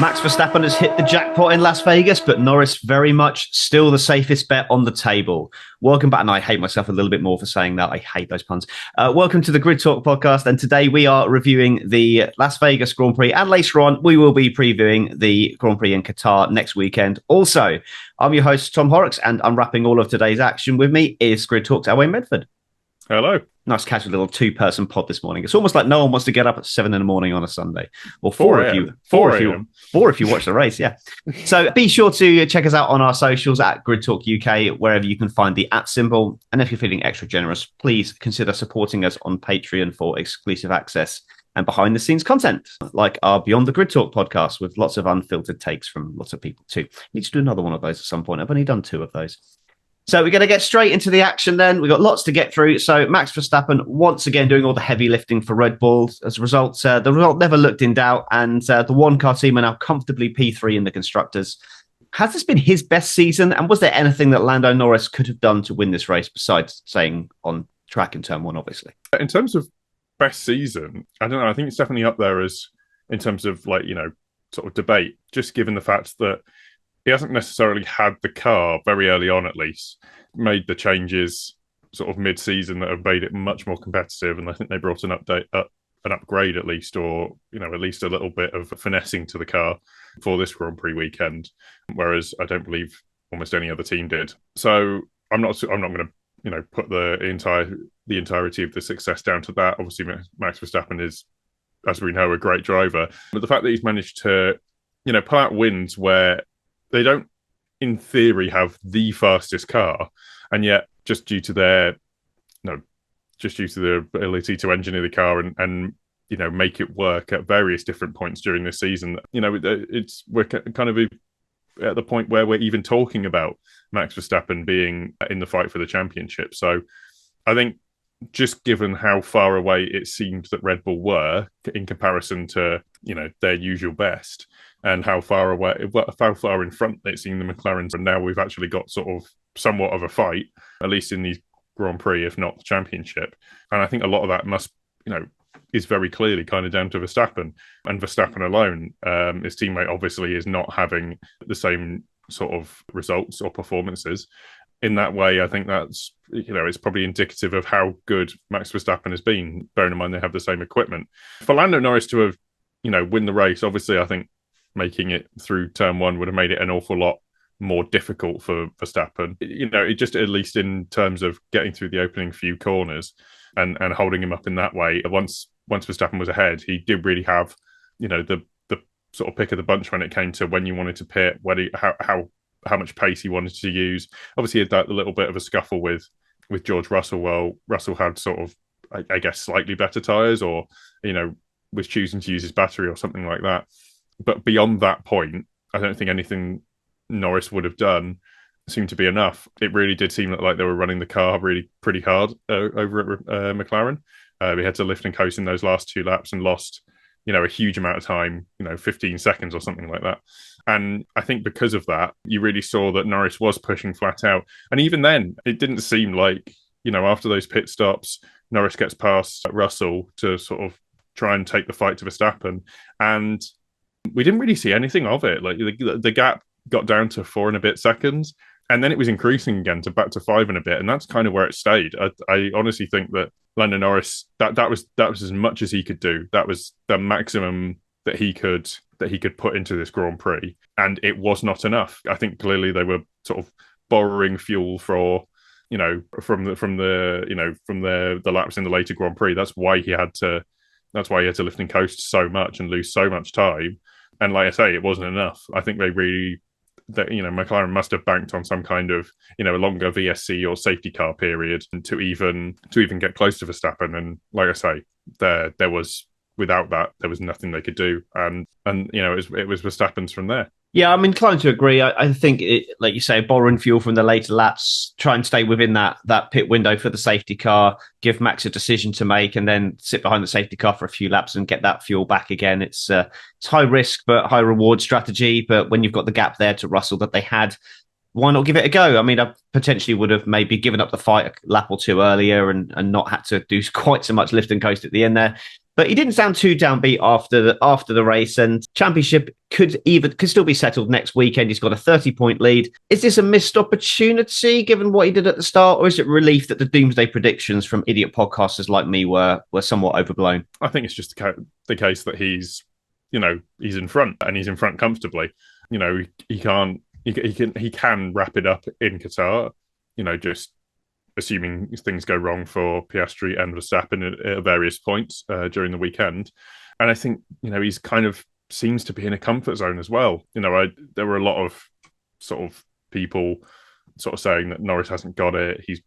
Max Verstappen has hit the jackpot in Las Vegas, but Norris very much still the safest bet on the table. Welcome back, and I hate myself a little bit more for saying that. I hate those puns. Welcome to the Grid Talk podcast, and today we are reviewing the Las Vegas Grand Prix, and later on we will be previewing the Grand Prix in Qatar next weekend. Also, I'm your host, Tom Horrox, and I'm wrapping all of today's action. With me is Grid Talk's Owain Medford. Hello. Nice casual little two-person pod this morning. It's almost like no one wants to get up at 7 a.m. on a Sunday. Or 4 if you watch the race, yeah. So be sure to check us out on our socials at Grid Talk UK, wherever you can find the @ symbol. And if you're feeling extra generous, please consider supporting us on Patreon for exclusive access and behind-the-scenes content, like our Beyond the Grid Talk podcast with lots of unfiltered takes from lots of people too. Need to do another one of those at some point. I've only done 2 of those. So we're going to get straight into the action then. We've got lots to get through. So Max Verstappen once again doing all the heavy lifting for Red Bull. As a result, the result never looked in doubt, and the one-car team are now comfortably P3 in the Constructors. Has this been his best season? And was there anything that Lando Norris could have done to win this race besides staying on track in Turn 1, obviously? In terms of best season, I don't know. I think it's definitely up there as in terms of sort of debate, just given the fact that he hasn't necessarily had the car very early on, at least, made the changes sort of mid-season that have made it much more competitive. And I think they brought an upgrade at least, or, at least a little bit of finessing to the car for this Grand Prix weekend, whereas I don't believe almost any other team did. So I'm not going to, put the entirety of the success down to that. Obviously, Max Verstappen is, as we know, a great driver. But the fact that he's managed to, pull out wins where they don't, in theory, have the fastest car, and yet just due to the ability to engineer the car and make it work at various different points during this season, we're kind of at the point where we're even talking about Max Verstappen being in the fight for the championship. So I think just given how far away it seemed that Red Bull were in comparison to their usual best, and how far in front it seemed the McLarens, and now we've actually got sort of somewhat of a fight, at least in the Grand Prix, if not the championship. And I think a lot of that is very clearly kind of down to Verstappen, and Verstappen alone. His teammate obviously is not having the same sort of results or performances. In that way, I think that's, it's probably indicative of how good Max Verstappen has been, bearing in mind they have the same equipment. For Lando Norris to have, win the race, obviously, I think making it through Turn 1 would have made it an awful lot more difficult for Verstappen. It just, at least in terms of getting through the opening few corners and holding him up in that way. Once Verstappen was ahead, he did really have, the sort of pick of the bunch when it came to when you wanted to pit, how much pace he wanted to use. Obviously, he had that little bit of a scuffle with George Russell. Well, Russell had sort of, I guess, slightly better tyres, or, was choosing to use his battery or something like that. But beyond that point, I don't think anything Norris would have done seemed to be enough. It really did seem like they were running the car really pretty hard over at McLaren. We had to lift and coast in those last 2 laps and lost, a huge amount of time, 15 seconds or something like that. And I think because of that, you really saw that Norris was pushing flat out. And even then, it didn't seem like, after those pit stops, Norris gets past Russell to sort of try and take the fight to Verstappen. And we didn't really see anything of it. Like the gap got down to 4 and a bit seconds, and then it was increasing again to back to 5 and a bit, and that's kind of where it stayed. I honestly think that Lando Norris, that was as much as he could do. That was the maximum that he could put into this Grand Prix, and it was not enough. I think clearly they were sort of borrowing fuel for from the laps in the later Grand Prix. That's why he had to lift and coast so much and lose so much time. And like I say, it wasn't enough. I think McLaren must have banked on some kind of, a longer VSC or safety car period to even get close to Verstappen. And like I say, there was, without that, there was nothing they could do. And it was Verstappen's from there. Yeah, I'm inclined to agree. I think, like you say, borrowing fuel from the later laps, try and stay within that pit window for the safety car, give Max a decision to make, and then sit behind the safety car for a few laps and get that fuel back again. It's high risk but high reward strategy. But when you've got the gap there to Russell that they had, why not give it a go? I mean, I potentially would have maybe given up the fight a lap or 2 earlier and not had to do quite so much lift and coast at the end there. But he didn't sound too downbeat after the race, and championship could still be settled next weekend. He's got a 30-point lead. Is this a missed opportunity given what he did at the start, or is it relief that the doomsday predictions from idiot podcasters like me were somewhat overblown? I think it's just the case that he's in front, and he's in front comfortably. He can wrap it up in Qatar. Just assuming things go wrong for Piastri and Verstappen at various points during the weekend. And I think, he's kind of seems to be in a comfort zone as well. There were a lot of sort of people sort of saying that Norris hasn't got it. He's,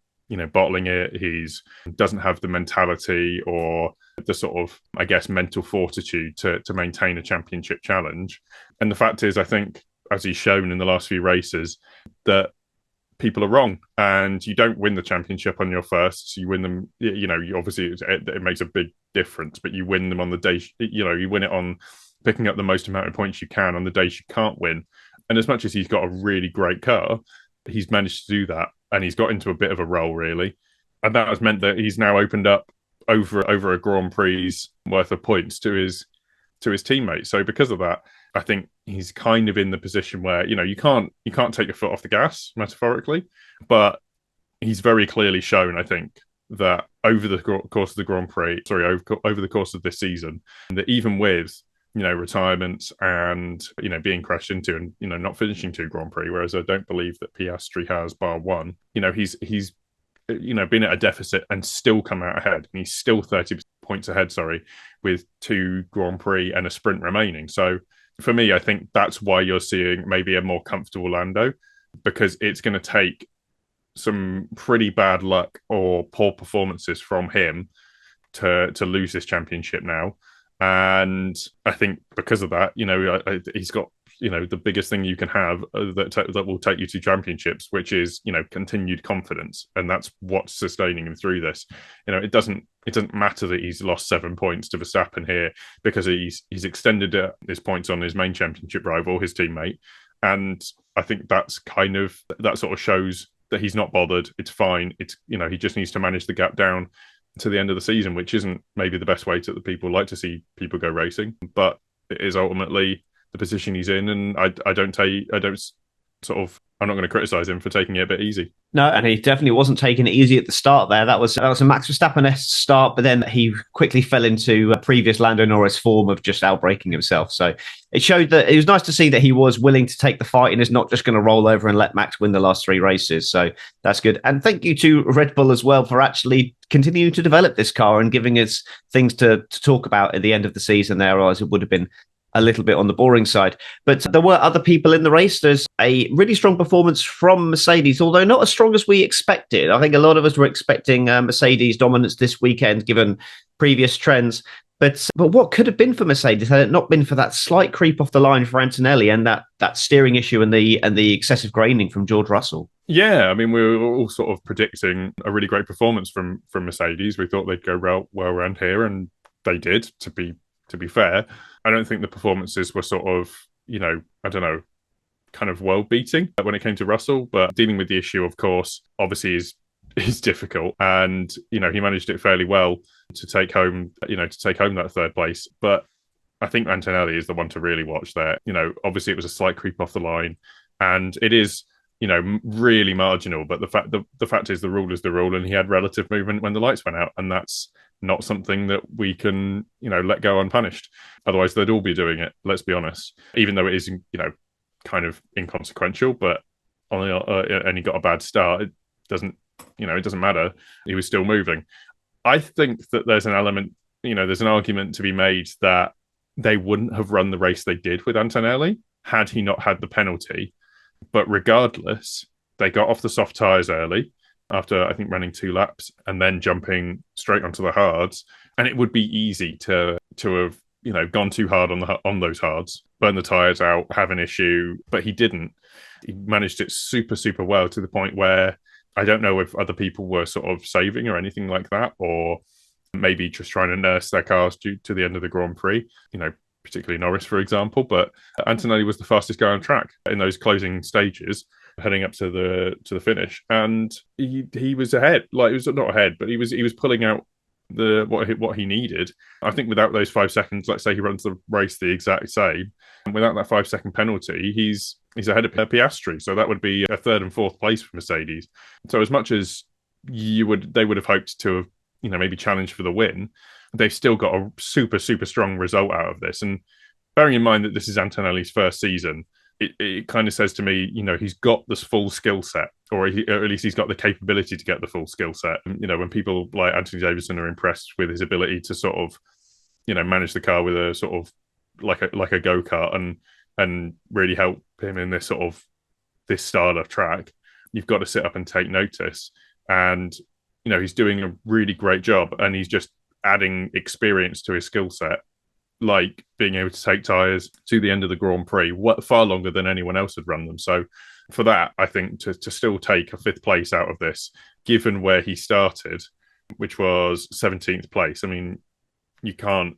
bottling it. He's doesn't have the mentality or the sort of, I guess, mental fortitude to maintain a championship challenge. And the fact is, I think, as he's shown in the last few races, that people are wrong, and you don't win the championship on your first. You win them, obviously it makes a big difference, but you win them on the day, you win it on picking up the most amount of points you can on the days you can't win. And as much as he's got a really great car, he's managed to do that, and he's got into a bit of a role, really. And that has meant that he's now opened up over a Grand Prix worth of points to his teammates. So because of that, I think he's kind of in the position where, you can't take your foot off the gas, metaphorically, but he's very clearly shown, I think, that over the course of the Grand Prix, over the course of this season, that even with, retirements and, being crashed into and, not finishing 2 Grand Prix, whereas I don't believe that Piastri has bar 1, he's been at a deficit and still come out ahead. And he's still 30 points ahead, with 2 Grand Prix and a sprint remaining. So for me, I think that's why you're seeing maybe a more comfortable Lando, because it's going to take some pretty bad luck or poor performances from him to lose this championship now. And I think because of that, he's got, the biggest thing you can have that will take you to championships, which is, continued confidence. And that's what's sustaining him through this. It doesn't matter that he's lost 7 points to Verstappen here, because he's extended his points on his main championship rival, his teammate. And I think that sort of shows that he's not bothered. It's fine. It's, he just needs to manage the gap down to the end of the season, which isn't maybe the best way that people like to see people go racing, but it is ultimately the position he's in. And I'm not going to criticize him for taking it a bit easy. No, and he definitely wasn't taking it easy at the start there. That was a Max Verstappen-esque start, but then he quickly fell into a previous Lando Norris form of just outbraking himself. So it showed that it was nice to see that he was willing to take the fight and is not just going to roll over and let Max win the last 3 races. So that's good. And thank you to Red Bull as well for actually continuing to develop this car and giving us things to talk about at the end of the season there, or as it would have been a little bit on the boring side. But there were other people in the race. There's a really strong performance from Mercedes, although not as strong as we expected. I think a lot of us were expecting Mercedes dominance this weekend, given previous trends. But what could have been for Mercedes had it not been for that slight creep off the line for Antonelli and that steering issue and the excessive graining from George Russell? Yeah, I mean, we were all sort of predicting a really great performance from Mercedes. We thought they'd go well around here, and they did, to be fair. I don't think the performances were sort of, kind of world-beating when it came to Russell, but dealing with the issue, of course, obviously is difficult. And, he managed it fairly well to take home that 3rd place. But I think Antonelli is the one to really watch there. Obviously it was a slight creep off the line, and it is, really marginal. But the fact is the rule is the rule, and he had relative movement when the lights went out, and that's not something that we can, let go unpunished. Otherwise, they'd all be doing it. Let's be honest. Even though it is, kind of inconsequential, but and he got a bad start. It doesn't matter. He was still moving. I think that there's an element, there's an argument to be made that they wouldn't have run the race they did with Antonelli had he not had the penalty. But regardless, they got off the soft tyres early after, I think, running 2 laps and then jumping straight onto the hards. And it would be easy to have, gone too hard on those hards, burn the tyres out, have an issue. But he didn't. He managed it super, super well, to the point where I don't know if other people were sort of saving or anything like that, or maybe just trying to nurse their cars due to the end of the Grand Prix, particularly Norris, for example. But Antonelli was the fastest guy on track in those closing stages, heading up to the finish, and he was ahead. Like, he was not ahead, but he was pulling out what he needed. I think without those 5 seconds, let's say he runs the race the exact same, and without that 5 second penalty, he's ahead of Piastri. So that would be a third and fourth place for Mercedes. So as much as they would have hoped to have, maybe challenged for the win, they've still got a super, super strong result out of this. And bearing in mind that this is Antonelli's first season, it kind of says to me, he's got this full skill set, or at least he's got the capability to get the full skill set. When people like Anthony Davidson are impressed with his ability to sort of, manage the car with a sort of like a go-kart and really help him in this sort of this style of track, you've got to sit up and take notice. And, he's doing a really great job, and he's just adding experience to his skill set, like being able to take tyres to the end of the Grand Prix far longer than anyone else had run them. So for that, I think to still take a 5th place out of this, given where he started, which was 17th place, I mean, you can't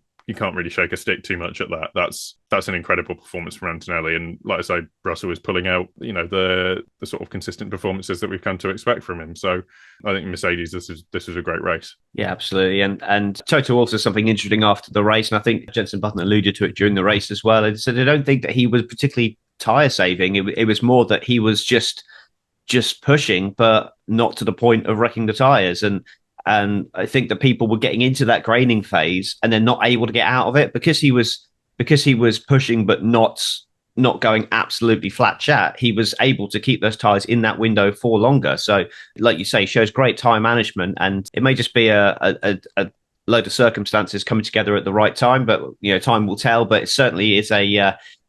really shake a stick too much at that. That's an incredible performance from Antonelli. And like I say, Russell was pulling out, the sort of consistent performances that we've come to expect from him. So I think Mercedes, this was a great race. Yeah, absolutely. And Toto also something interesting after the race, and I think Jenson Button alluded to it during the race as well. And said I don't think that he was particularly tyre saving. It was more that he was just pushing, but not to the point of wrecking the tyres. And I think that people were getting into that graining phase and then not able to get out of it because he was pushing, but not going absolutely flat chat. He was able to keep those tyres in that window for longer. So, like you say, shows great tyre management, and it may just be a load of circumstances coming together at the right time. But time will tell. But it certainly is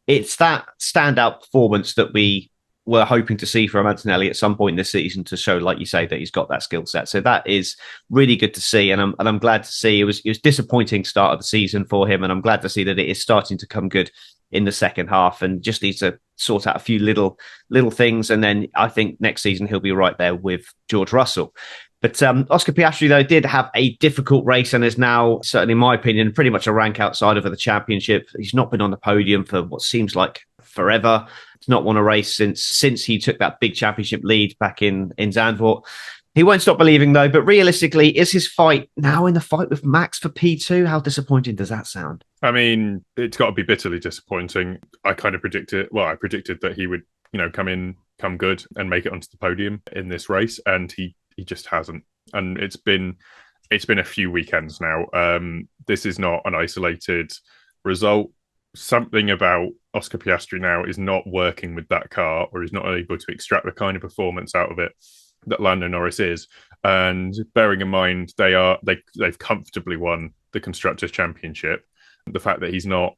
it's that standout performance that we were hoping to see from Antonelli at some point this season to show, like you say, that he's got that skill set. So that is really good to see, and I'm glad to see. It was disappointing start of the season for him, and I'm glad to see that it is starting to come good in the second half, and just needs to sort out a few little things, and then I think next season he'll be right there with George Russell. But Oscar Piastri, though, did have a difficult race and is now, certainly in my opinion, pretty much a rank outsider for the championship. He's not been on the podium for what seems like forever. He's not won a race since he took that big championship lead back in Zandvoort. He won't stop believing, though. But realistically, is his fight now in the fight with Max for P2? How disappointing does that sound? I mean, it's got to be bitterly disappointing. I kind of predicted that he would, come good and make it onto the podium in this race, and he just hasn't. And it's been a few weekends now. This is not an isolated result. Something about Oscar Piastri now is not working with that car, or is not able to extract the kind of performance out of it that Lando Norris is. And bearing in mind they've comfortably won the Constructors' Championship, the fact that he's not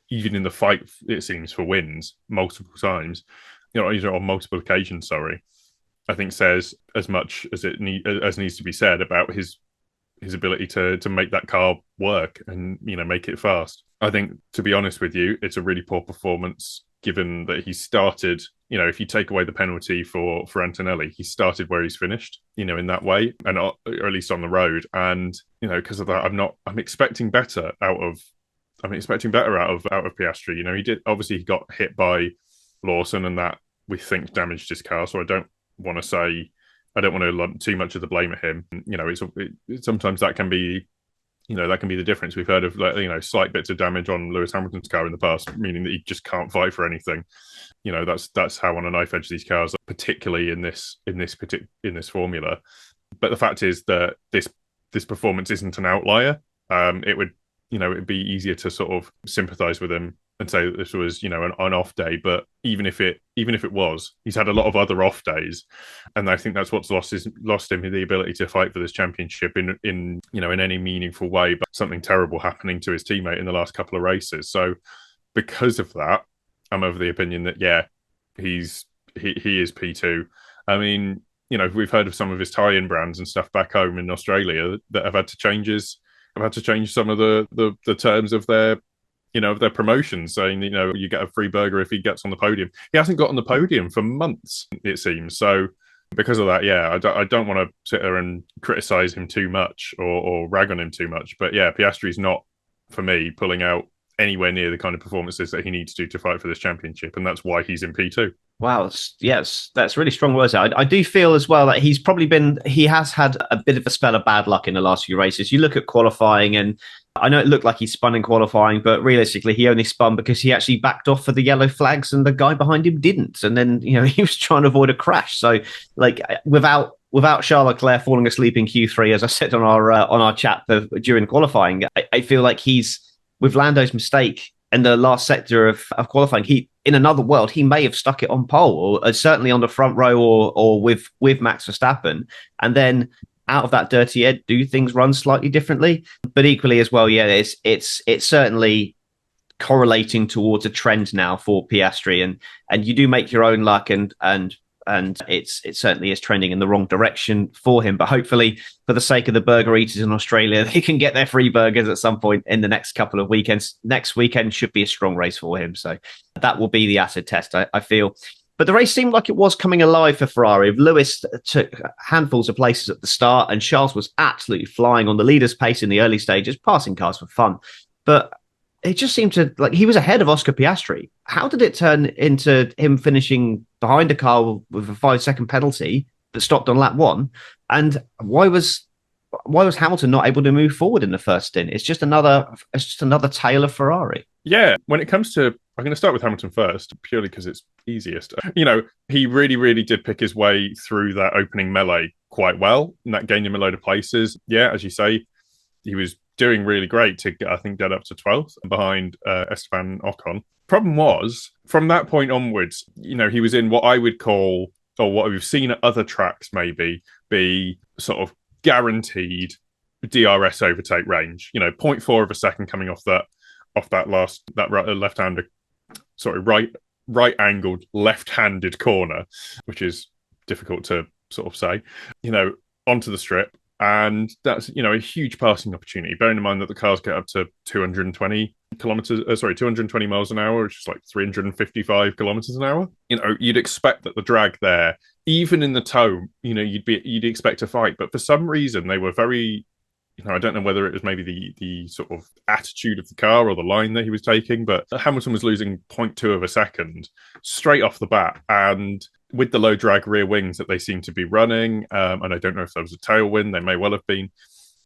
even in the fight, it seems, for wins multiple times, on multiple occasions, sorry, I think says as much as as needs to be said about his ability to make that car work and make it fast. I think, to be honest with you, it's a really poor performance, given that he started, if you take away the penalty for Antonelli, he started where he's finished, in that way, and or at least on the road. And because of that, I'm expecting better out of Piastri. He got hit by Lawson, and that we think damaged his car. So I don't want to lump too much of the blame at him. Sometimes that can be, that can be the difference. We've heard of slight bits of damage on Lewis Hamilton's car in the past, meaning that he just can't fight for anything. That's how on a knife edge these cars are, particularly in this formula. But the fact is that this performance isn't an outlier. It'd be easier to sort of sympathise with him and say that this was, an off day. But even if it was, he's had a lot of other off days, and I think that's what's lost him the ability to fight for this championship in any meaningful way. But something terrible happening to his teammate in the last couple of races. So because of that, I'm of the opinion that he is P2. I mean, we've heard of some of his tie-in brands and stuff back home in Australia that have had to change some of the terms of their their promotions, saying you get a free burger if he gets on the podium. He hasn't got on the podium for months, it seems. So because of that, I don't want to sit there and criticize him too much or rag on him too much. But Piastri's not, for me, pulling out anywhere near the kind of performances that he needs to fight for this championship, and that's why he's in P2. Wow, yes, that's really strong words. I do feel as well that he has had a bit of a spell of bad luck in the last few races. You look at qualifying, and I know it looked like he spun in qualifying, but realistically, he only spun because he actually backed off for the yellow flags, and the guy behind him didn't. And then he was trying to avoid a crash. So like without Charles Leclerc falling asleep in Q3, as I said on our chat during qualifying, I feel like he's with Lando's mistake in the last sector of qualifying, in another world, he may have stuck it on pole, or certainly on the front row, or with Max Verstappen, and then out of that dirty air, do things run slightly differently? But equally as well, yeah, it's certainly correlating towards a trend now for Piastri, and you do make your own luck, and it certainly is trending in the wrong direction for him. But hopefully, for the sake of the burger eaters in Australia, they can get their free burgers at some point in the next couple of weekends. Next weekend should be a strong race for him. So that will be the acid test, I feel. But the race seemed like it was coming alive for Ferrari. Lewis took handfuls of places at the start, and Charles was absolutely flying on the leader's pace in the early stages, passing cars for fun. But it just seemed to, like, he was ahead of Oscar Piastri. How did it turn into him finishing behind a car with a 5-second penalty that stopped on lap 1? And why was Hamilton not able to move forward in the first stint? It's just another tale of Ferrari. Yeah, when it comes to, I'm going to start with Hamilton first, purely because it's easiest. He really, really did pick his way through that opening melee quite well, and that gained him a load of places. Yeah, as you say, he was doing really great to, I think, get up to 12th behind Esteban Ocon. Problem was, from that point onwards, he was in what I would call, or what we've seen at other tracks maybe, be sort of guaranteed DRS overtake range. 0.4 of a second coming off that left-handed, right-angled left-handed corner, which is difficult to sort of say, onto the strip. And that's, a huge passing opportunity, bearing in mind that the cars get up to 220 miles an hour, which is like 355 kilometers an hour. You'd expect that the drag there, even in the toe, you'd expect a fight. But for some reason, they were very, I don't know whether it was maybe the sort of attitude of the car or the line that he was taking, but Hamilton was losing 0.2 of a second straight off the bat. And with the low drag rear wings that they seem to be running, and I don't know if there was a tailwind, they may well have been,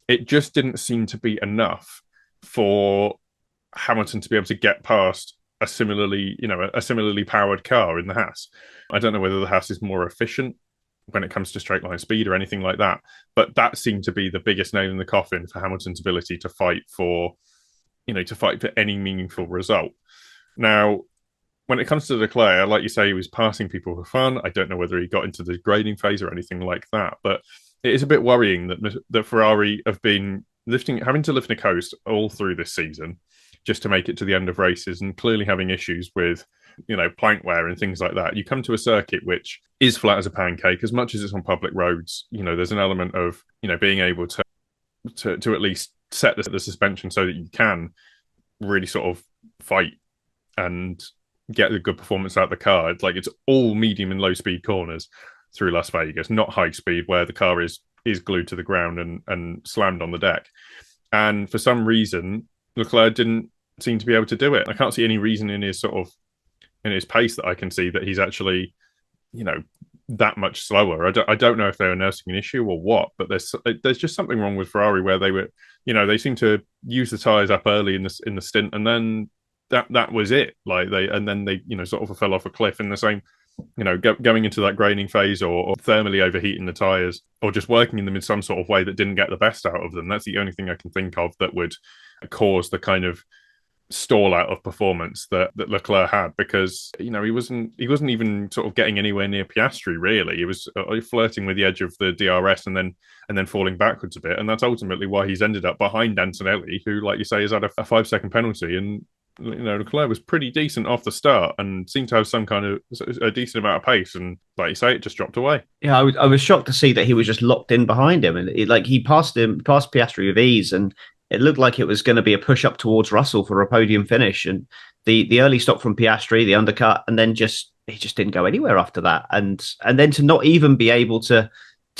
it just didn't seem to be enough for Hamilton to be able to get past a similarly powered car in the Haas. I don't know whether the Haas is more efficient when it comes to straight line speed or anything like that, but that seemed to be the biggest nail in the coffin for Hamilton's ability to fight for any meaningful result. Now, when it comes to Leclerc, like you say, he was passing people for fun. I don't know whether he got into the grading phase or anything like that, but it is a bit worrying that Ferrari have been having to lift a coast all through this season just to make it to the end of races, and clearly having issues with, plank wear and things like that. You come to a circuit which is flat as a pancake. As much as it's on public roads, there's an element of, being able to at least set the suspension so that you can really sort of fight and get a good performance out of the car. It's all medium and low speed corners through Las Vegas, not high speed where the car is glued to the ground and slammed on the deck. And for some reason, Leclerc didn't seem to be able to do it. I can't see any reason in his pace that I can see that he's actually, that much slower. I don't know if they were nursing an issue or what, but there's just something wrong with Ferrari where they were, they seem to use the tyres up early in the stint, and then that was it. They sort of fell off a cliff in the same, going into that grading phase or thermally overheating the tyres or just working in them in some sort of way that didn't get the best out of them. That's the only thing I can think of that would cause the kind of stall out of performance that Leclerc had, because he wasn't even sort of getting anywhere near Piastri really. He was flirting with the edge of the DRS and then falling backwards a bit, and that's ultimately why he's ended up behind Antonelli, who, like you say, has had a 5-second penalty. And Leclerc was pretty decent off the start and seemed to have some kind of a decent amount of pace, and like you say, it just dropped away. Yeah, I was shocked to see that he was just locked in behind him, and he passed Piastri with ease, and it looked like it was going to be a push up towards Russell for a podium finish. And the early stop from Piastri, the undercut, and then he just didn't go anywhere after that. And then to not even be able to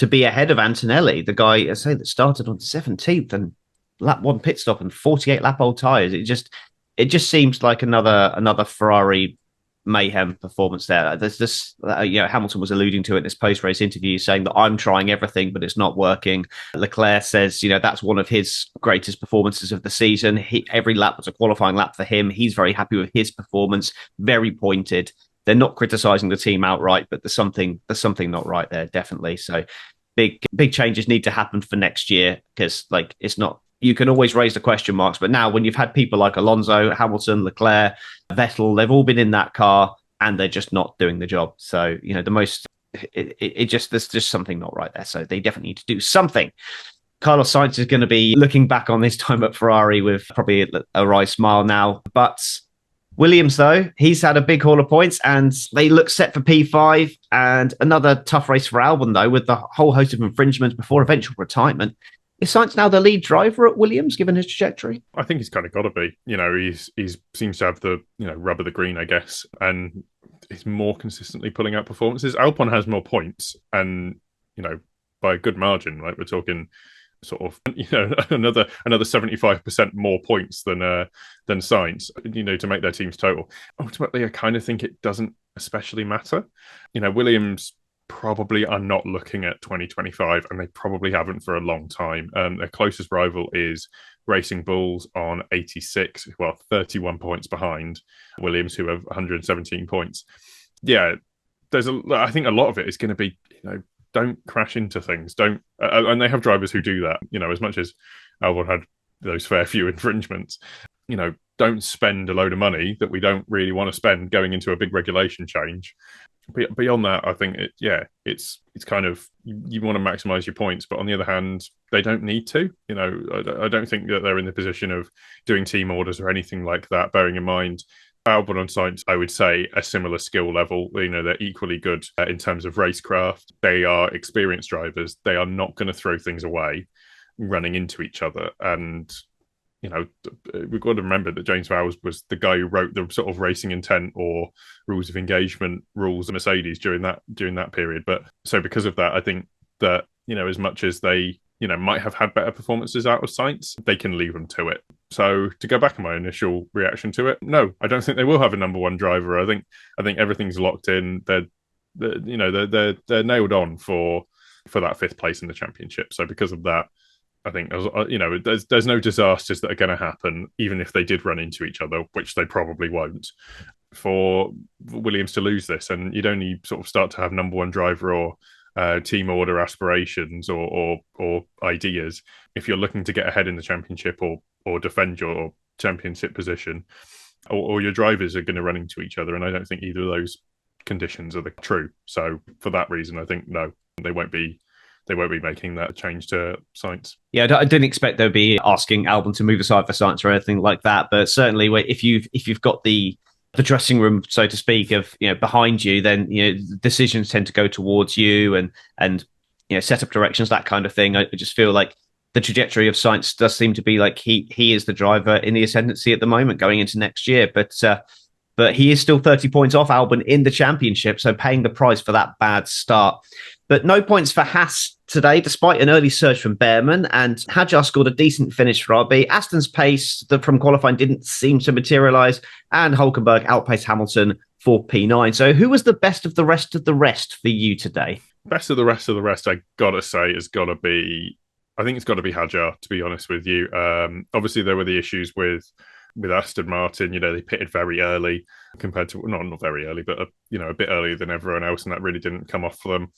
be ahead of Antonelli, the guy, I say, that started on 17th and lap 1 pit stop and 48 lap old tyres. It just seems like another Ferrari mayhem performance there. There's this, Hamilton was alluding to it in his post-race interview, saying that I'm trying everything, but it's not working. Leclerc says, that's one of his greatest performances of the season. Every lap was a qualifying lap for him. He's very happy with his performance, very pointed. They're not criticizing the team outright, but there's something not right there, definitely. So big changes need to happen for next year, because it's not, you can always raise the question marks, but now when you've had people like Alonso, Hamilton, Leclerc, Vettel, they've all been in that car and they're just not doing the job. So, there's just something not right there. So they definitely need to do something. Carlos Sainz is going to be looking back on his time at Ferrari with probably a wry smile now. But Williams, though, he's had a big haul of points and they look set for P5, and another tough race for Albon, though, with the whole host of infringements before eventual retirement. Is Sainz now the lead driver at Williams, given his trajectory? I think he's kind of got to be. He's seems to have the rub of the green, I guess, and he's more consistently pulling out performances. Albon has more points, and by a good margin. Like, we're talking sort of another 75% more points than Sainz, to make their team's total. Ultimately, I kind of think it doesn't especially matter. Williams probably are not looking at 2025, and they probably haven't for a long time. Their closest rival is Racing Bulls on 86, 31 points behind Williams, who have 117 points. Yeah, I think a lot of it is going to be, don't crash into things. And they have drivers who do that. As much as Albon had those fair few infringements, don't spend a load of money that we don't really want to spend going into a big regulation change. But beyond that, I think it's kind of, you want to maximize your points, but on the other hand, they don't need to. I don't think that they're in the position of doing team orders or anything like that. Bearing in mind, Albon and Sainz, I would say, a similar skill level. They're equally good in terms of racecraft. They are experienced drivers. They are not going to throw things away running into each other. And we've got to remember that James Vowles was the guy who wrote the sort of racing intent or rules of engagement rules of Mercedes during that period. But so because of that, I think that as much as they might have had better performances out of Sainz, they can leave them to it. So to go back on my initial reaction to it, no, I don't think they will have a number one driver. I think everything's locked in. They're nailed on for that fifth place in the championship. So because of that, I think there's no disasters that are going to happen, even if they did run into each other, which they probably won't, for Williams to lose this. And you'd only sort of start to have number one driver or team order aspirations or ideas if you're looking to get ahead in the championship or defend your championship position, or your drivers are going to run into each other. And I don't think either of those conditions are true. So for that reason, I think no, they won't be making that change to Sainz. Yeah, I didn't expect they'd be asking Albon to move aside for Sainz or anything like that. But certainly, if you've got the dressing room, so to speak, of behind you, then decisions tend to go towards you and set up directions, that kind of thing. I just feel like the trajectory of Sainz does seem to be like he is the driver in the ascendancy at the moment going into next year. But he is still 30 points off Albon in the championship, so paying the price for that bad start. But no points for Haas today, despite an early surge from Behrman, and Hadjar scored a decent finish for RB. Aston's pace from qualifying didn't seem to materialise, and Hulkenberg outpaced Hamilton for P9. So who was the best of the rest for you today? Best of the rest, I gotta say, has got to be, I think it's got to be Hadjar, to be honest with you. Obviously, there were the issues with Aston Martin. They pitted very early compared to, not very early, but a bit earlier than everyone else, and that really didn't come off for them.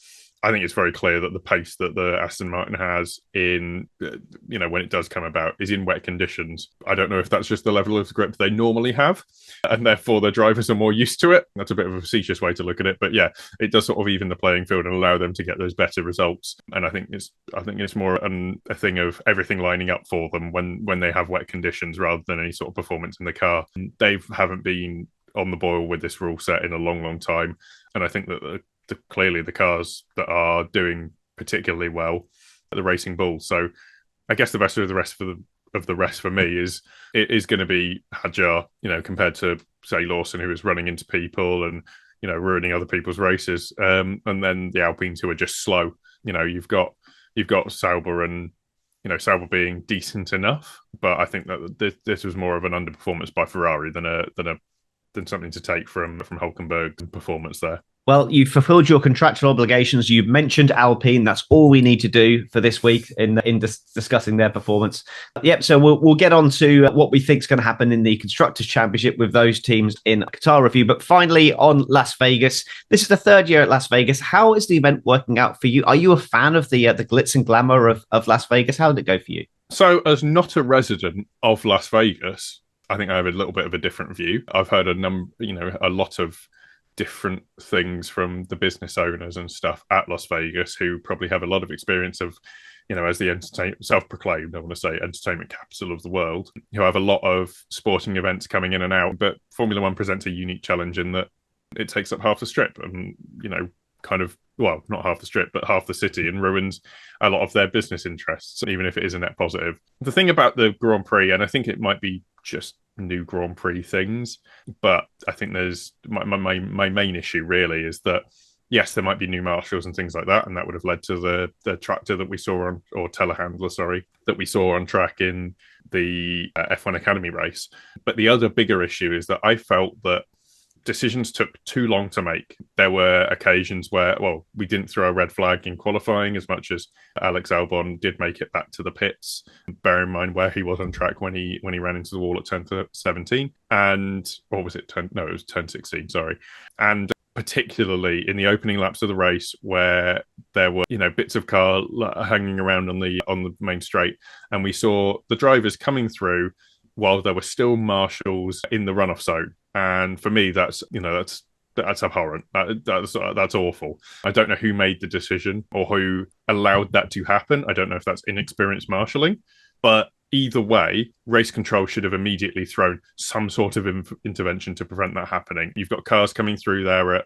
I think it's very clear that the pace that the Aston Martin has in, when it does come about, is in wet conditions. I don't know if that's just the level of grip they normally have, and therefore their drivers are more used to it. That's a bit of a facetious way to look at it, but yeah, it does sort of even the playing field and allow them to get those better results. And I think it's more a thing of everything lining up for them when they have wet conditions rather than any sort of performance in the car. They haven't been on the boil with this rule set in a long, long time, and I think that clearly the cars that are doing particularly well are the Racing Bulls. So I guess the best of the rest for me is going to be Hadjar, compared to, say, Lawson, who is running into people and ruining other people's races, and then the Alpines, who are just slow. You've got Sauber, and Sauber being decent enough, but I think that this was more of an underperformance by Ferrari than a something to take from Hulkenberg's performance there. Well, you've fulfilled your contractual obligations. You've mentioned Alpine. That's all we need to do for this week in discussing their performance. Yep. So we'll get on to what we think is going to happen in the Constructors' Championship with those teams in Qatar review. But finally, on Las Vegas, this is the third year at Las Vegas. How is the event working out for you? Are you a fan of the glitz and glamour of Las Vegas? How did it go for you? So, as not a resident of Las Vegas, I think I have a little bit of a different view. I've heard a lot of different things from the business owners and stuff at Las Vegas who probably have a lot of experience of, as the self-proclaimed, I want to say, entertainment capital of the world, who have a lot of sporting events coming in and out. But Formula One presents a unique challenge in that it takes up half the strip and, not half the strip, but half the city, and ruins a lot of their business interests, even if it is a net positive. The thing about the Grand Prix, and I think it might be just new Grand Prix things, but I think there's my main issue really is that, yes, there might be new marshals and things like that, and that would have led to the tractor that we saw on, or telehandler, that we saw on track in the F1 Academy race. But the other bigger issue is that I felt that decisions took too long to make. There were occasions where, we didn't throw a red flag in qualifying as much as Alex Albon did make it back to the pits. Bear in mind where he was on track when he ran into the wall at turn 17, or was it turn? No, it was turn 16. Sorry, and particularly in the opening laps of the race where there were bits of car hanging around on the main straight, and we saw the drivers coming through while there were still marshals in the runoff zone. And for me, that's abhorrent. That's awful. I don't know who made the decision or who allowed that to happen. I don't know if that's inexperienced marshalling, but either way, race control should have immediately thrown some sort of intervention to prevent that happening. You've got cars coming through there at,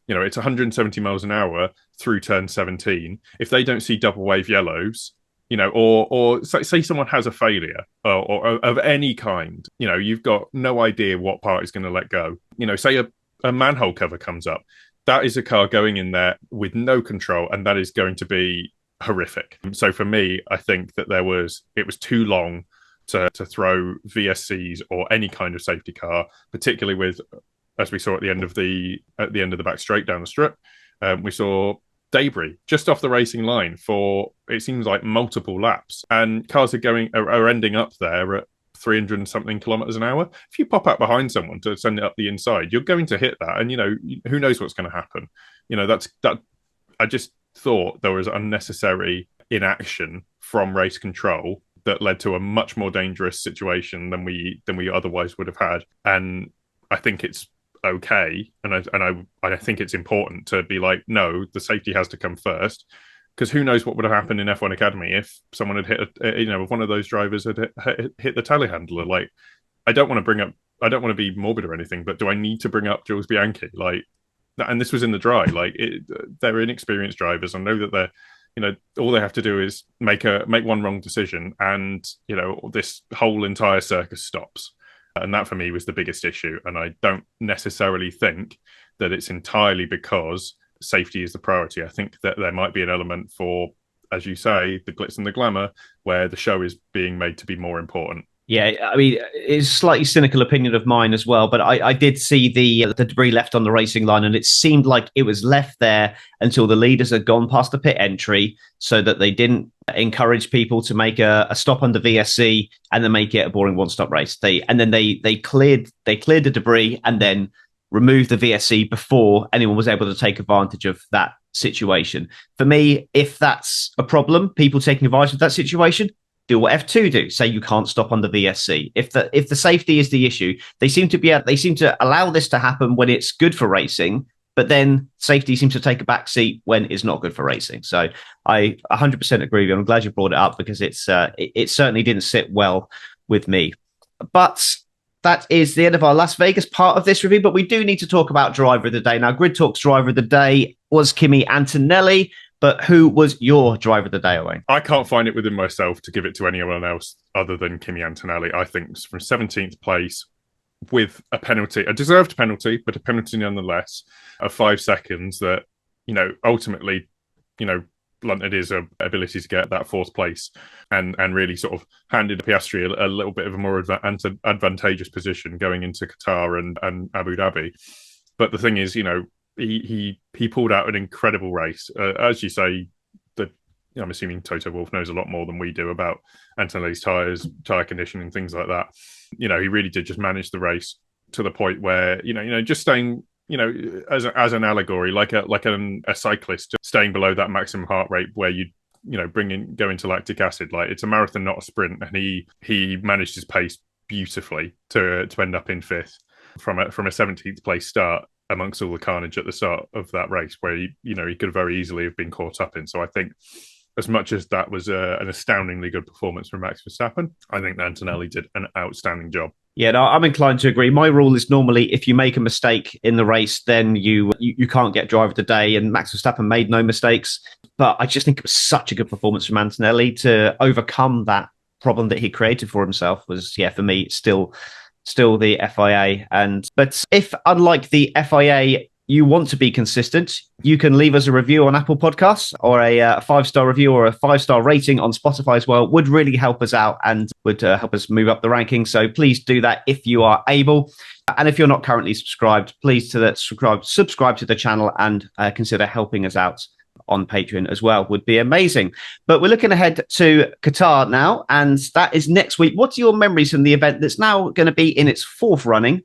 it's 170 miles an hour through turn 17. If they don't see double wave yellows, or say someone has a failure or of any kind, you've got no idea what part is going to let go. Say a manhole cover comes up. That is a car going in there with no control, and that is going to be horrific. So for me, I think that it was too long to throw VSCs or any kind of safety car, particularly with, as we saw at the end of the back straight down the strip, we saw debris just off the racing line for, it seems like, multiple laps, and cars are ending up there at 300 and something kilometers an hour. If you pop out behind someone to send it up the inside, you're going to hit that, and who knows what's going to happen. I just thought there was unnecessary inaction from race control that led to a much more dangerous situation than we otherwise would have had. And I think it's okay, and I think it's important to be like, no, the safety has to come first, because who knows what would have happened in F1 Academy if someone had hit if one of those drivers had hit the telehandler. Like, I don't want to be morbid or anything, but do I need to bring up Jules Bianchi? Like, and this was in the dry. Like, they're inexperienced drivers. I know that they're, all they have to do is make one wrong decision, and this whole entire circus stops. And that for me was the biggest issue. And I don't necessarily think that it's entirely because safety is the priority. I think that there might be an element for, as you say, the glitz and the glamour, where the show is being made to be more important. Yeah, I mean, it's a slightly cynical opinion of mine as well, but I did see the debris left on the racing line, and it seemed like it was left there until the leaders had gone past the pit entry, so that they didn't encourage people to make a stop under VSC and then make it a boring one-stop race. They cleared the debris and then removed the VSC before anyone was able to take advantage of that situation. For me, if that's a problem, people taking advantage of that situation, do what F2 do. Say you can't stop on the VSC. If the safety is the issue, they seem to allow this to happen when it's good for racing, but then safety seems to take a back seat when it's not good for racing. So I 100% agree with you. I'm glad you brought it up, because it certainly didn't sit well with me. But that is the end of our Las Vegas part of this review, but we do need to talk about driver of the day. Now, Grid Talk's driver of the day was Kimi Antonelli. But who was your driver of the day, Owain? I can't find it within myself to give it to anyone else other than Kimi Antonelli. I think from 17th place with a penalty, a deserved penalty, but a penalty nonetheless, of 5 seconds that, ultimately, blunted his ability to get that fourth place and really sort of handed Piastri a little bit of a more advantageous position going into Qatar and Abu Dhabi. But the thing is, he pulled out an incredible race. As you say, I'm assuming Toto Wolff knows a lot more than we do about Antonelli's tyres, tyre conditioning, things like that. He really did just manage the race to the point where, just staying, as an allegory, like a cyclist staying below that maximum heart rate where you go into lactic acid. Like, it's a marathon, not a sprint, and he managed his pace beautifully to end up in fifth from a 17th place start amongst all the carnage at the start of that race, where he could very easily have been caught up in. So I think, as much as that was an astoundingly good performance from Max Verstappen, I think Antonelli did an outstanding job. Yeah, no, I'm inclined to agree. My rule is normally if you make a mistake in the race, then you can't get driver of the day. And Max Verstappen made no mistakes. But I just think it was such a good performance from Antonelli to overcome that problem that he created for himself. Was, for me, still the FIA. But if, unlike the FIA, you want to be consistent, you can leave us a review on Apple Podcasts, or a 5-star review or a 5-star rating on Spotify as well. Would really help us out and would help us move up the rankings. So please do that if you are able. And if you're not currently subscribed, please subscribe to the channel and consider helping us out on Patreon as well. Would be amazing. But we're looking ahead to Qatar now, and that is next week. What are your memories from the event that's now going to be in its fourth running?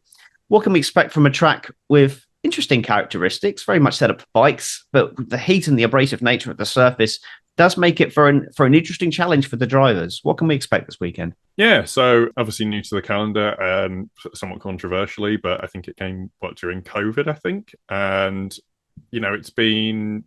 What can we expect from a track with interesting characteristics, very much set up for bikes, but the heat and the abrasive nature of the surface does make it for an interesting challenge for the drivers? What can we expect this weekend? Yeah, so obviously new to the calendar, somewhat controversially, but I think it came during COVID, I think, and it's been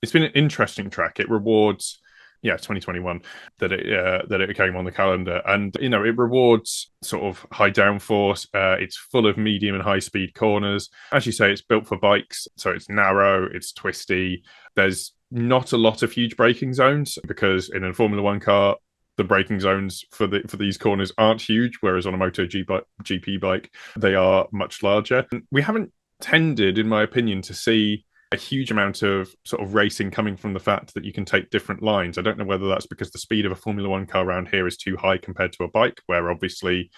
an interesting track. It rewards 2021 that it came on the calendar, and it rewards sort of high downforce. It's full of medium and high speed corners. As you say, it's built for bikes, so it's narrow, it's twisty. There's not a lot of huge braking zones, because in a Formula One car, the braking zones for these corners aren't huge, whereas on a MotoGP bike, they are much larger. We haven't tended, in my opinion, to see a huge amount of sort of racing coming from the fact that you can take different lines. I don't know whether that's because the speed of a Formula One car around here is too high compared to a bike, where obviously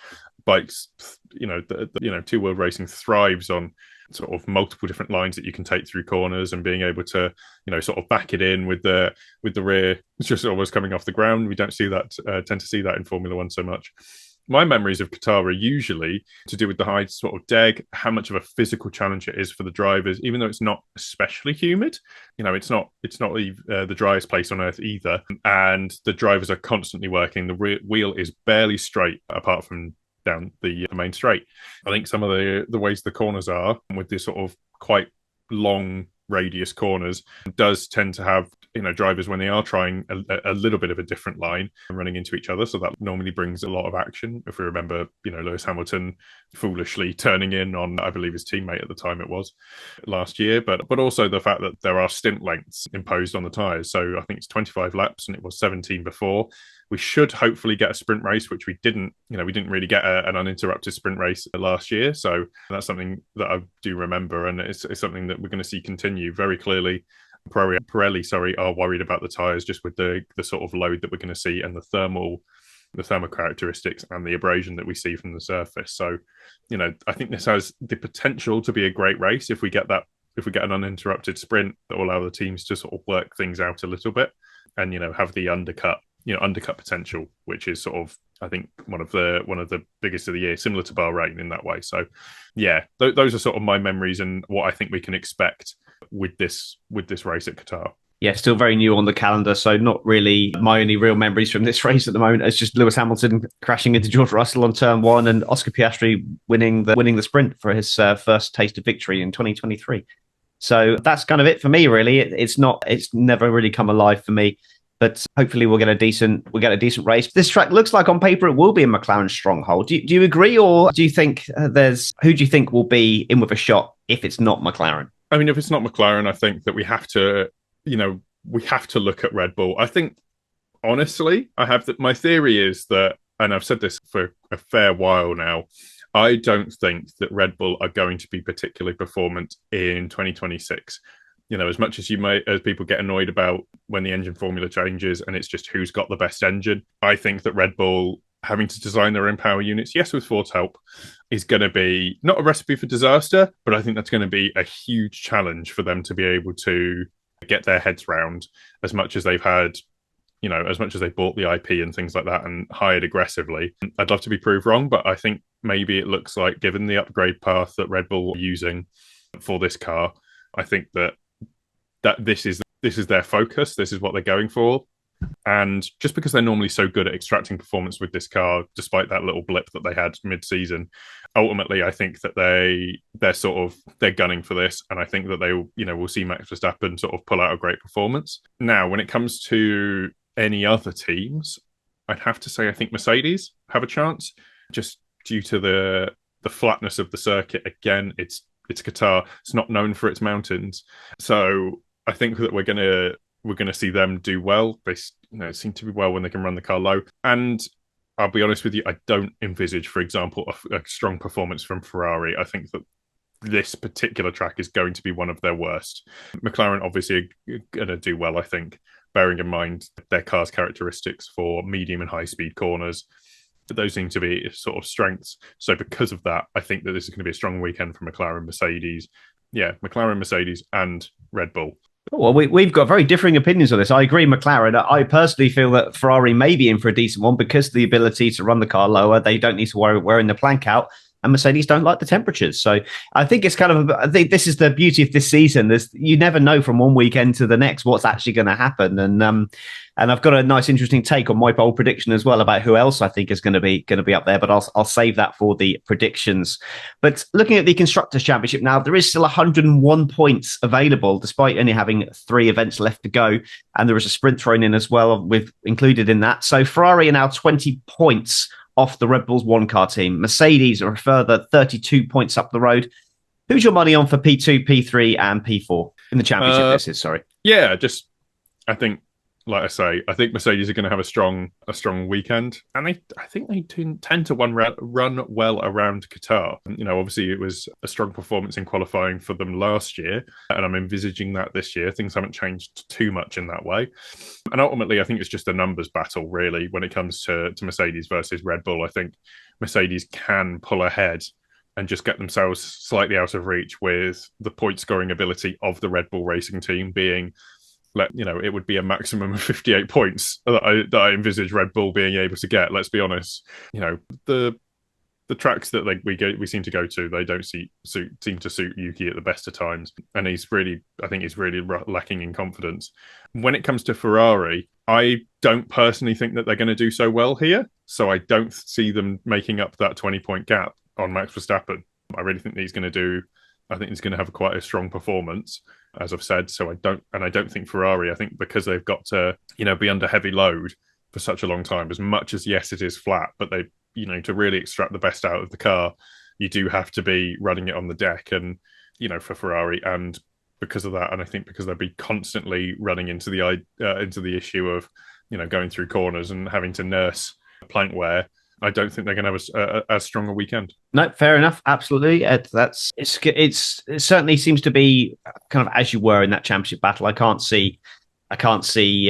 bikes, two-wheel racing thrives on sort of multiple different lines that you can take through corners, and being able to, sort of back it in with the rear. It's just always coming off the ground. We don't see that, tend to see that in Formula One so much. My memories of Qatar are usually to do with the high sort of deg, how much of a physical challenge it is for the drivers, even though it's not especially humid. It's not the driest place on earth either, and the drivers are constantly working. The wheel is barely straight apart from down the main straight. I think some of the ways the corners are, with this sort of quite long radius corners, does tend to have drivers, when they are trying a little bit of a different line, running into each other. So that normally brings a lot of action. If we remember, Lewis Hamilton foolishly turning in on, I believe, his teammate at the time it was last year, but also the fact that there are stint lengths imposed on the tyres. So I think it's 25 laps and it was 17 before. We should hopefully get a sprint race, which we didn't. We didn't really get an uninterrupted sprint race last year. So that's something that I do remember, and it's something that we're going to see continue very clearly. Pirelli, are worried about the tyres, just with the sort of load that we're going to see, and the thermal characteristics and the abrasion that we see from the surface. So, I think this has the potential to be a great race if we get an uninterrupted sprint that will allow the teams to sort of work things out a little bit, and have the undercut potential, which is sort of, I think, one of the biggest of the year, similar to Bahrain in that way. So, yeah, those are sort of my memories and what I think we can expect with this race at Qatar. Yeah, still very new on the calendar, so not really my only real memories from this race at the moment. It's just Lewis Hamilton crashing into George Russell on turn one, and Oscar Piastri winning the sprint for his first taste of victory in 2023. So that's kind of it for me, really. It's never really come alive for me. But hopefully we'll get a decent race. This track looks like on paper it will be a McLaren stronghold. Do you agree, or do you think who do you think will be in with a shot if it's not McLaren? I mean, if it's not McLaren, I think that we have to look at Red Bull. I think, honestly, my theory is that, and I've said this for a fair while now, I don't think that Red Bull are going to be particularly performant in 2026. as much as as people get annoyed about when the engine formula changes and it's just who's got the best engine, I think that Red Bull having to design their own power units, yes, with Ford's help, is going to be not a recipe for disaster, but I think that's going to be a huge challenge for them to be able to get their heads round, as much as they've had, as much as they bought the IP and things like that and hired aggressively. I'd love to be proved wrong, but I think maybe it looks like, given the upgrade path that Red Bull are using for this car, I think that this is their focus. This is what they're going for. And just because they're normally so good at extracting performance with this car, despite that little blip that they had mid-season, ultimately I think that they're gunning for this, and I think that they will see Max Verstappen sort of pull out a great performance. Now, when it comes to any other teams, I'd have to say I think Mercedes have a chance, just due to the flatness of the circuit. Again, it's Qatar. It's not known for its mountains, so I think that we're gonna see them do well. They seem to be well when they can run the car low. And I'll be honest with you, I don't envisage, for example, a strong performance from Ferrari. I think that this particular track is going to be one of their worst. McLaren obviously are going to do well, I think, bearing in mind their car's characteristics for medium and high speed corners. But those seem to be sort of strengths. So because of that, I think that this is going to be a strong weekend for McLaren, Mercedes. Yeah, McLaren, Mercedes, and Red Bull. Well, we've got very differing opinions on this. I agree, McLaren. I personally feel that Ferrari may be in for a decent one because of the ability to run the car lower. They don't need to worry wearing the plank out, and Mercedes don't like the temperatures. So I think it's I think this is the beauty of this season. You never know from one weekend to the next what's actually going to happen. And I've got a nice, interesting take on my bold prediction as well about who else I think is going to be up there. But I'll save that for the predictions. But looking at the Constructors' Championship now, there is still 101 points available, despite only having 3 events left to go. And there is a sprint thrown in as well, included in that. So Ferrari are now 20 points off the Red Bull's one-car team. Mercedes are a further 32 points up the road. Who's your money on for P2, P3, and P4 in the championship? Yeah, I think, like I say, I think Mercedes are going to have a strong weekend, and I think they tend to run well around Qatar. Obviously it was a strong performance in qualifying for them last year, and I'm envisaging that this year. Things haven't changed too much in that way, and ultimately I think it's just a numbers battle really when it comes to Mercedes versus Red Bull. I think Mercedes can pull ahead and just get themselves slightly out of reach with the point scoring ability of the Red Bull racing team being, it would be a maximum of 58 points that I envisage Red Bull being able to get. Let's be honest. The tracks that we seem to go to, they don't seem to suit Yuki at the best of times, and I think he's really lacking in confidence. When it comes to Ferrari, I don't personally think that they're going to do so well here, so I don't see them making up that 20-point gap on Max Verstappen. I really think that he's going to have quite a strong performance, as I've said. So I don't think Ferrari, I think because they've got to, be under heavy load for such a long time, as much as, yes, it is flat, but they, to really extract the best out of the car, you do have to be running it on the deck. And, for Ferrari, and because of that, and I think because they'll be constantly running into the issue of, going through corners and having to nurse plank wear, I don't think they're going to have as strong a weekend. No, fair enough. Absolutely. It certainly seems to be kind of as you were in that championship battle. I can't see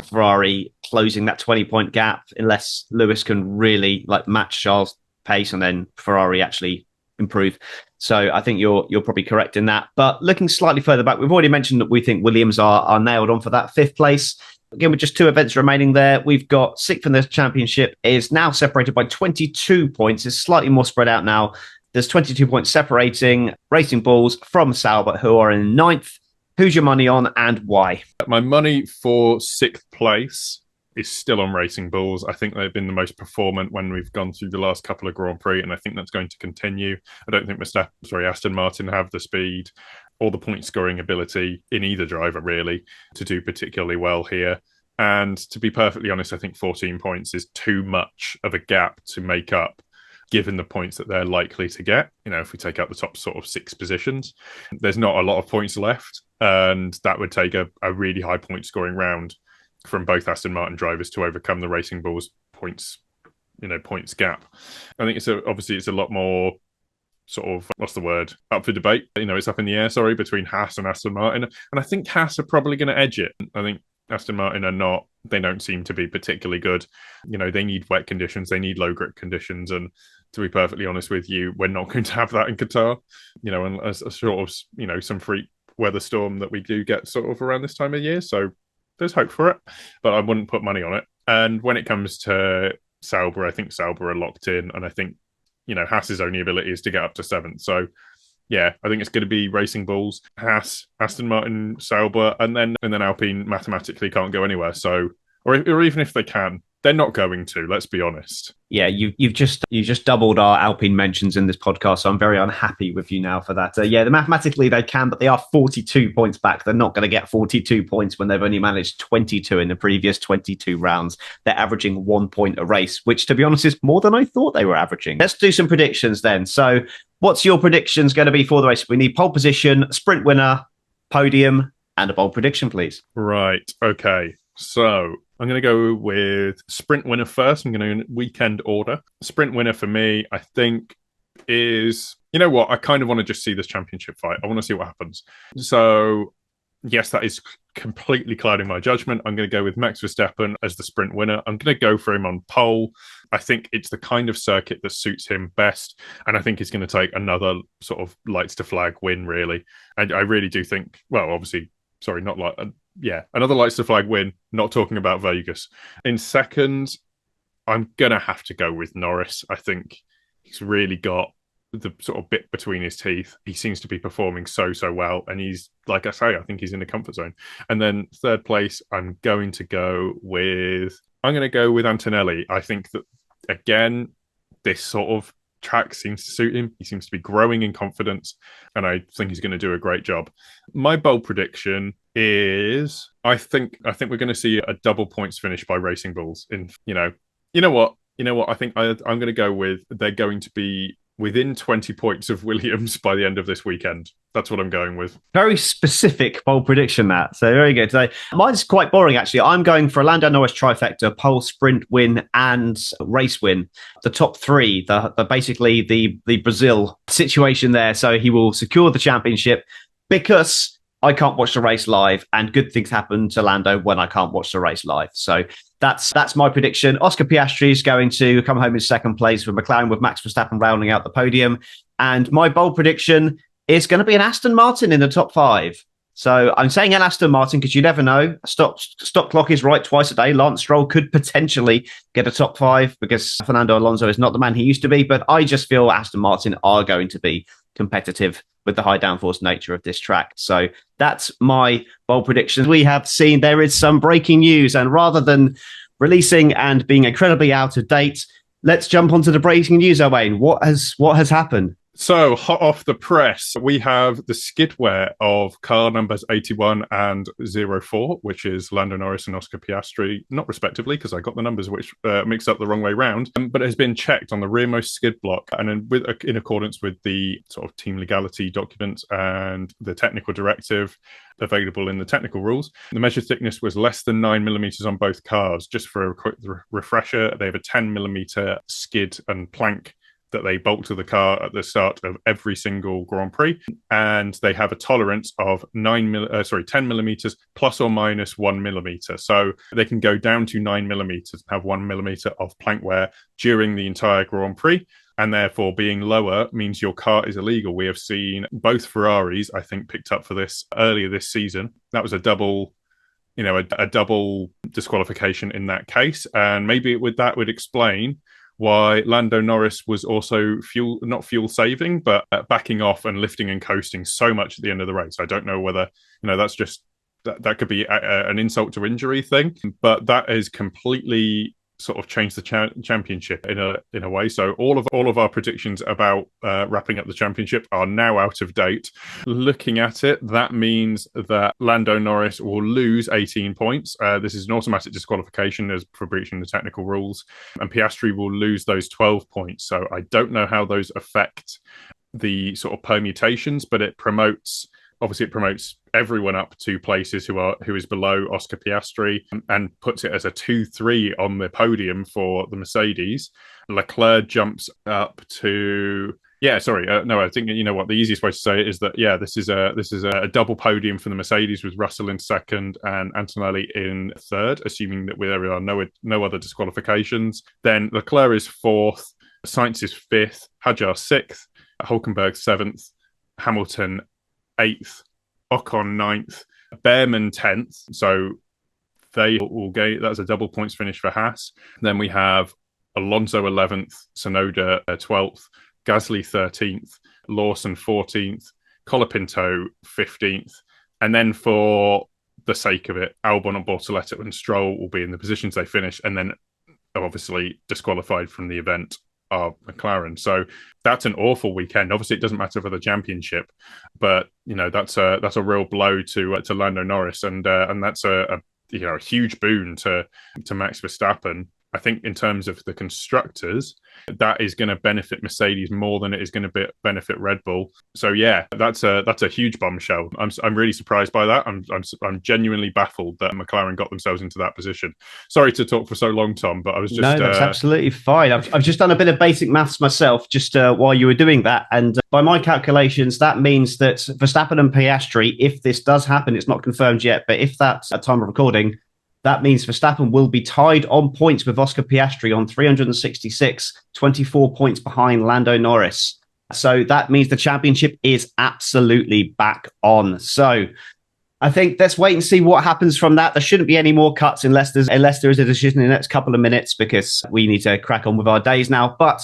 Ferrari closing that 20-point gap unless Lewis can really match Charles' pace and then Ferrari actually improve. So I think you're probably correct in that. But looking slightly further back, we've already mentioned that we think Williams are nailed on for that 5th place. Again, with just 2 events remaining there, we've got 6th in the championship is now separated by 22 points. It's slightly more spread out now. There's 22 points separating Racing Bulls from Sauber, who are in 9th. Who's your money on and why? My money for 6th place is still on Racing Bulls. I think they've been the most performant when we've gone through the last couple of Grand Prix, and I think that's going to continue. I don't think Aston Martin have the speed or the point scoring ability in either driver really to do particularly well here. And to be perfectly honest, I think 14 points is too much of a gap to make up given the points that they're likely to get. If we take out the top sort of 6 positions, there's not a lot of points left, and that would take a really high point scoring round from both Aston Martin drivers to overcome the Racing Bulls points gap. I think it's a lot more sort of, what's the word, up for debate. It's up in the air, between Haas and Aston Martin. And I think Haas are probably going to edge it. I think Aston Martin are not, they don't seem to be particularly good. They need wet conditions, they need low grip conditions. And to be perfectly honest with you, we're not going to have that in Qatar, unless a sort of, some freak weather storm that we do get sort of around this time of year. So there's hope for it, but I wouldn't put money on it. And when it comes to Sauber, I think Sauber are locked in. And I think, Haas's only ability is to get up to 7th. So yeah, I think it's going to be Racing Bulls, Haas, Aston Martin, Sauber, and then Alpine mathematically can't go anywhere. So, or even if they can, they're not going to. Let's be honest. Yeah, you've just doubled our Alpine mentions in this podcast, so I'm very unhappy with you now for that. Mathematically they can, but they are 42 points back. They're not going to get 42 points when they've only managed 22 in the previous 22 rounds. They're averaging 1 point a race, which, to be honest, is more than I thought they were averaging. Let's do some predictions then. So, what's your predictions going to be for the race? We need pole position, sprint winner, podium, and a bold prediction, please. Right. Okay. So I'm going to go with sprint winner first. I'm going to weekend order. Sprint winner for me, I think, is, I kind of want to just see this championship fight. I want to see what happens. So, yes, that is completely clouding my judgment. I'm going to go with Max Verstappen as the sprint winner. I'm going to go for him on pole. I think it's the kind of circuit that suits him best. And I think he's going to take another sort of lights to flag win, really. And I really do think, well, obviously, sorry, not like... another lights to flag win, not talking about Vegas. In second, I'm going to have to go with Norris. I think he's really got the sort of bit between his teeth. He seems to be performing so well. And he's, like I say, I think he's in the comfort zone. And then third place, I'm going to go with Antonelli. I think that, again, this sort of track seems to suit him. He seems to be growing in confidence, and I think he's going to do a great job. My bold prediction is I think we're going to see a double points finish by Racing Bulls. You know what? I think I'm going to go with they're going to be within 20 points of Williams by the end of this weekend. That's what I'm going with. Very specific bold prediction, that. So very good. So mine's quite boring, actually. I'm going for a Lando Norris trifecta, pole, sprint win, and race win. The top three, basically the Brazil situation there. So he will secure the championship because I can't watch the race live, and good things happen to Lando when I can't watch the race live. So that's my prediction. Oscar Piastri is going to come home in second place with McLaren, with Max Verstappen rounding out the podium. And my bold prediction is going to be an Aston Martin in the top 5. So I'm saying an Aston Martin because you never know. Stop clock is right twice a day. Lance Stroll could potentially get a top 5 because Fernando Alonso is not the man he used to be. But I just feel Aston Martin are going to be competitive with the high downforce nature of this track. So that's my bold prediction. We have seen there is some breaking news, and rather than releasing and being incredibly out of date, let's jump onto the breaking news, Owain. What has happened? So, hot off the press, we have the skidwear of car numbers 81 and 04, which is Lando Norris and Oscar Piastri, not respectively, because I got the numbers which mixed up the wrong way round, but it has been checked on the rearmost skid block, and in accordance with the sort of team legality documents and the technical directive available in the technical rules. The measured thickness was less than 9 millimeters on both cars. Just for a quick refresher, they have a 10 millimeter skid and plank that they bolt to the car at the start of every single Grand Prix, and they have a tolerance of 10 millimeters plus or minus 1 millimeter. So they can go down to 9 millimeters, have 1 millimeter of plank wear during the entire Grand Prix, and therefore being lower means your car is illegal. We have seen both Ferraris, I think, picked up for this earlier this season. That was a double disqualification in that case, and maybe that would explain why Lando Norris was also not fuel saving, but backing off and lifting and coasting so much at the end of the race. I don't know whether, that's just, that could be an insult to injury thing, but that has completely sort of changed the championship in a way. So all of our predictions about wrapping up the championship are now out of date. Looking at it, that means that Lando Norris will lose 18 points. This is an automatic disqualification as for breaching the technical rules, and Piastri will lose those 12 points. So I don't know how those affect the sort of permutations, but it promotes everyone up 2 places who is below Oscar Piastri, and puts it as a 2-3 on the podium for the Mercedes. Leclerc jumps up to Yeah, sorry. No, I think you know what the easiest way to say it is that this is a double podium for the Mercedes with Russell in second and Antonelli in third, assuming that there are no other disqualifications. Then Leclerc is fourth, Sainz is fifth, Hadjar sixth, Hulkenberg seventh, Hamilton eighth, Ocon ninth, Behrman 10th. So they will get that's a double points finish for Haas. Then we have Alonso 11th, Tsunoda 12th, Gasly 13th, Lawson 14th, Colapinto 15th. And then for the sake of it, Albon, Bortoleto and Stroll will be in the positions they finish, and then obviously disqualified from the event are McLaren. So that's an awful weekend. Obviously, it doesn't matter for the championship, but that's a real blow to Lando Norris, and that's a huge boon to Max Verstappen. I think in terms of the constructors, that is going to benefit Mercedes more than it is going to benefit Red Bull. So yeah, that's a huge bombshell. I'm really surprised by that. I'm genuinely baffled that McLaren got themselves into that position. Sorry to talk for so long, Tom, but I was just no, that's absolutely fine. I've just done a bit of basic maths myself just while you were doing that, and by my calculations, that means that Verstappen and Piastri, if this does happen, it's not confirmed yet, but if that's at time of recording, that means Verstappen will be tied on points with Oscar Piastri on 366, 24 points behind Lando Norris. So that means the championship is absolutely back on. So I think let's wait and see what happens from that. There shouldn't be any more cuts unless there is a decision in the next couple of minutes, because we need to crack on with our days now. But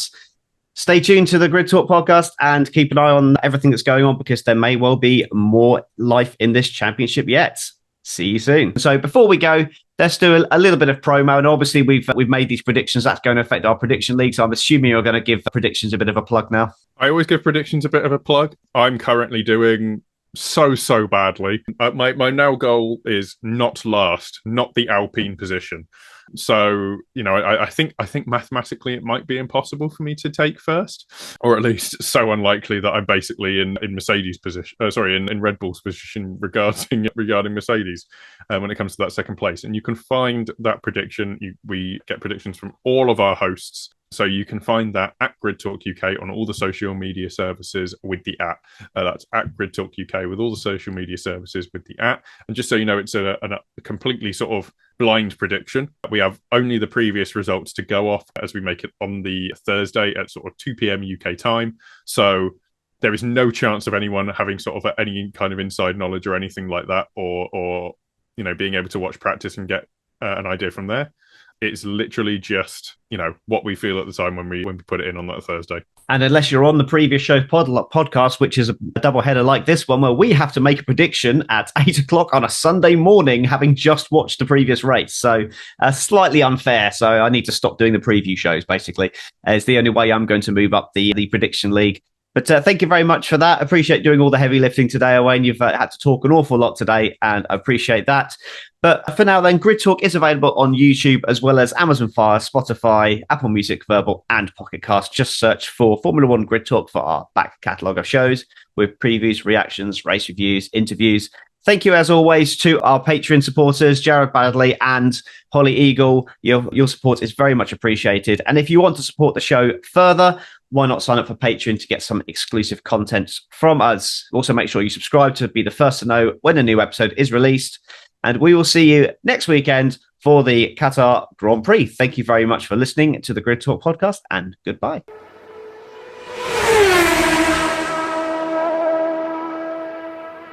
stay tuned to the Grid Talk podcast and keep an eye on everything that's going on, because there may well be more life in this championship yet. See you soon. So before we go, let's do a little bit of promo. And obviously, we've made these predictions. That's going to affect our prediction league. So I'm assuming you're going to give predictions a bit of a plug now. I always give predictions a bit of a plug. I'm currently doing so badly. My now goal is not last, not the Alpine position. So, I think mathematically it might be impossible for me to take first, or at least so unlikely that I'm basically in Mercedes' position. In Red Bull's position regarding Mercedes when it comes to that second place. And you can find that prediction. We get predictions from all of our hosts. So you can find that at Grid Talk UK on all the social media services with the @ that's at Grid Talk UK with all the social media services with the @ And just so you know, it's a completely sort of blind prediction. We have only the previous results to go off as we make it on the Thursday at sort of 2 p.m. UK time. So there is no chance of anyone having sort of any kind of inside knowledge or anything like that, or being able to watch practice and get an idea from there. It's literally just, what we feel at the time when we put it in on that Thursday. And unless you're on the previous show podcast, which is a double header like this one, where we have to make a prediction at 8 o'clock on a Sunday morning, having just watched the previous race. So slightly unfair. So I need to stop doing the preview shows, basically. It's the only way I'm going to move up the prediction league. But thank you very much for that. I appreciate doing all the heavy lifting today, Owain. You've had to talk an awful lot today, and I appreciate that. But for now, then, Grid Talk is available on YouTube as well as Amazon Fire, Spotify, Apple Music, Verbal, and Pocket Cast. Just search for Formula One Grid Talk for our back catalogue of shows with previews, reactions, race reviews, interviews. Thank you, as always, to our Patreon supporters, Jared Badley and Holly Eagle. Your support is very much appreciated. And if you want to support the show further, why not sign up for Patreon to get some exclusive content from us? Also, make sure you subscribe to be the first to know when a new episode is released. And we will see you next weekend for the Qatar Grand Prix. Thank you very much for listening to the Grid Talk podcast, and goodbye.